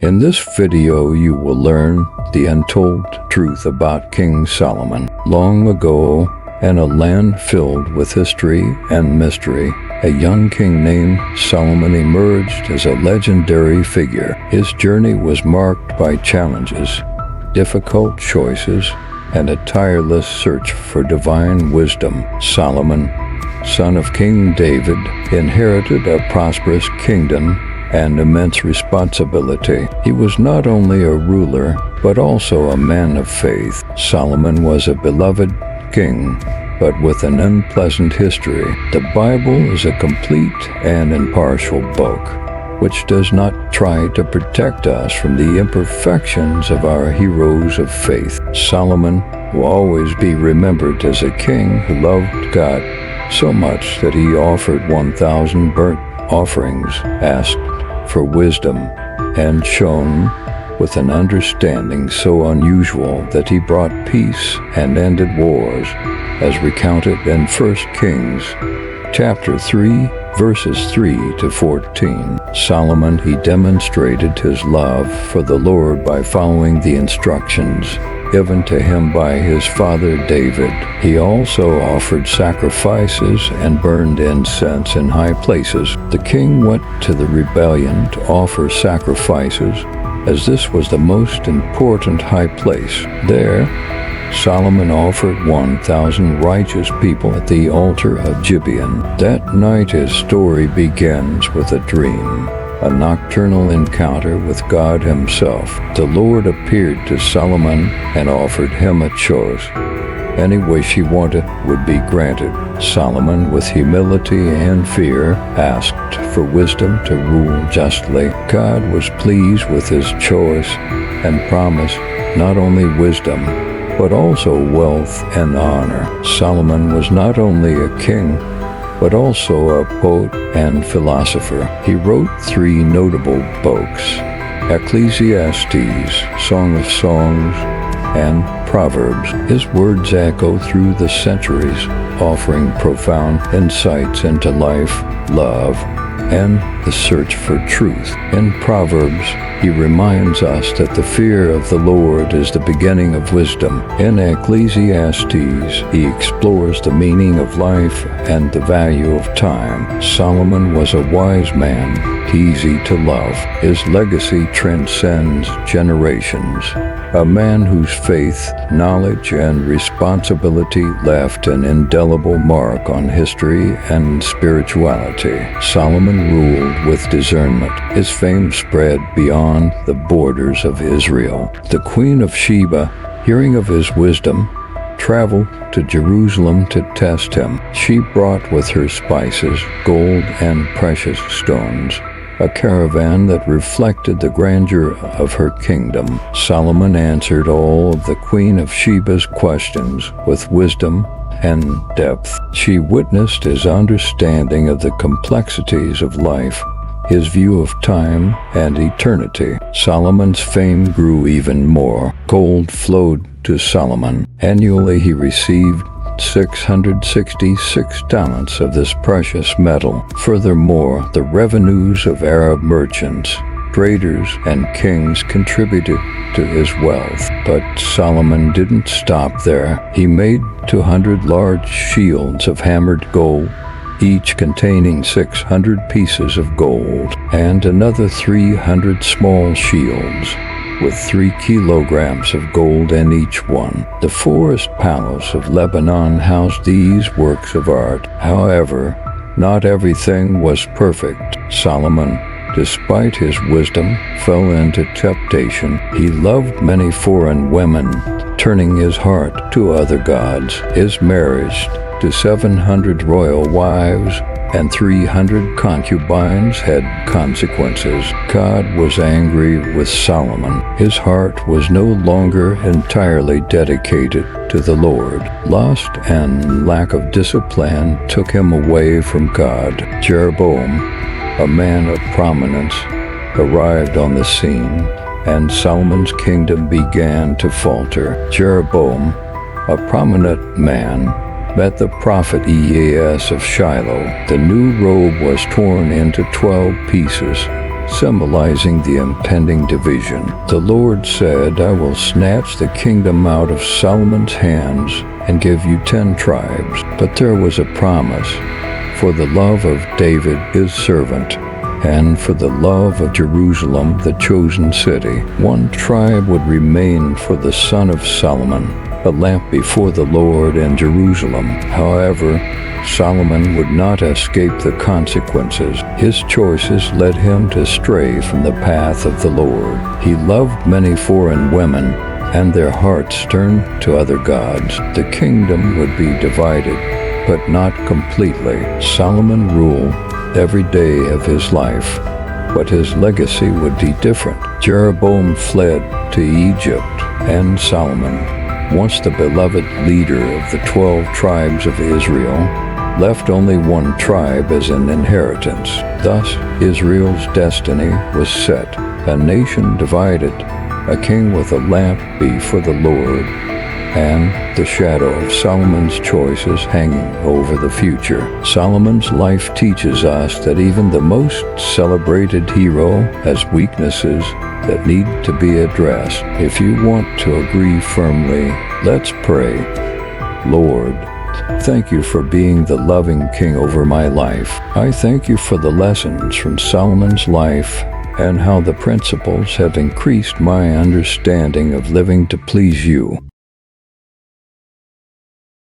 In this video, you will learn the untold truth about King Solomon. Long ago, in a land filled with history and mystery, a young king named Solomon emerged as a legendary figure. His journey was marked by challenges, difficult choices, and a tireless search for divine wisdom. Solomon, son of King David, inherited a prosperous kingdom and immense responsibility. He was not only a ruler, but also a man of faith. Solomon was a beloved king, but with an unpleasant history. The Bible is a complete and impartial book, which does not try to protect us from the imperfections of our heroes of faith. Solomon will always be remembered as a king who loved God so much that he offered 1,000 burnt offerings, asked for wisdom, and shone with an understanding so unusual that he brought peace and ended wars, as recounted in 1 Kings chapter 3, verses 3 to 14. Solomon, he demonstrated his love for the Lord by following the instructions given to him by his father David. He also offered sacrifices and burned incense in high places. The king went to the rebellion to offer sacrifices, as this was the most important high place. There, Solomon offered 1,000 righteous people at the altar of Gibeon. That night his story begins with a dream, a nocturnal encounter with God himself. The Lord appeared to Solomon and offered him a choice. Any wish he wanted would be granted. Solomon, with humility and fear, asked for wisdom to rule justly. God was pleased with his choice and promised not only wisdom, but also wealth and honor. Solomon was not only a king, but also a poet and philosopher. He wrote 3 notable books: Ecclesiastes, Song of Songs, and Proverbs. His words echo through the centuries, offering profound insights into life, love, and the search for truth. In Proverbs, he reminds us that the fear of the Lord is the beginning of wisdom. In Ecclesiastes, he explores the meaning of life and the value of time. Solomon was a wise man, easy to love. His legacy transcends generations. A man whose faith, knowledge, and responsibility left an indelible mark on history and spirituality. Solomon ruled with discernment. His fame spread beyond the borders of Israel. The Queen of Sheba, hearing of his wisdom, traveled to Jerusalem to test him. She brought with her spices, gold, and precious stones, a caravan that reflected the grandeur of her kingdom. Solomon answered all of the Queen of Sheba's questions with wisdom and depth. She witnessed his understanding of the complexities of life, his view of time and eternity. Solomon's fame grew even more. Gold flowed to Solomon. Annually he received 666 talents of this precious metal. Furthermore, the revenues of Arab merchants, traders, and kings contributed to his wealth. But Solomon didn't stop there. He made 200 large shields of hammered gold, each containing 600 pieces of gold, and another 300 small shields with 3 kilograms of gold in each one. The Forest Palace of Lebanon housed these works of art. However, not everything was perfect. Solomon, despite his wisdom, fell into temptation. He loved many foreign women, turning his heart to other gods. His marriage to 700 royal wives and 300 concubines had consequences. God was angry with Solomon. His heart was no longer entirely dedicated to the Lord. Lust and lack of discipline took him away from God. Jeroboam, a man of prominence, arrived on the scene, and Solomon's kingdom began to falter. Jeroboam, a prominent man, met the prophet Ecclesiastes of Shiloh. The new robe was torn into 12 pieces, symbolizing the impending division. The Lord said, "I will snatch the kingdom out of Solomon's hands and give you 10 tribes." But there was a promise: for the love of David, his servant, and for the love of Jerusalem, the chosen city, 1 tribe would remain for the son of Solomon, a lamp before the Lord in Jerusalem. However, Solomon would not escape the consequences. His choices led him to stray from the path of the Lord. He loved many foreign women, and their hearts turned to other gods. The kingdom would be divided, but not completely. Solomon ruled every day of his life, but his legacy would be different. Jeroboam fled to Egypt, and Solomon, once the beloved leader of the 12 tribes of Israel, left only 1 tribe as an inheritance. Thus, Israel's destiny was set, a nation divided, a king with a lamp before the Lord, and the shadow of Solomon's choices hanging over the future. Solomon's life teaches us that even the most celebrated hero has weaknesses that need to be addressed. If you want to agree firmly, let's pray. Lord, thank you for being the loving king over my life. I thank you for the lessons from Solomon's life and how the principles have increased my understanding of living to please you.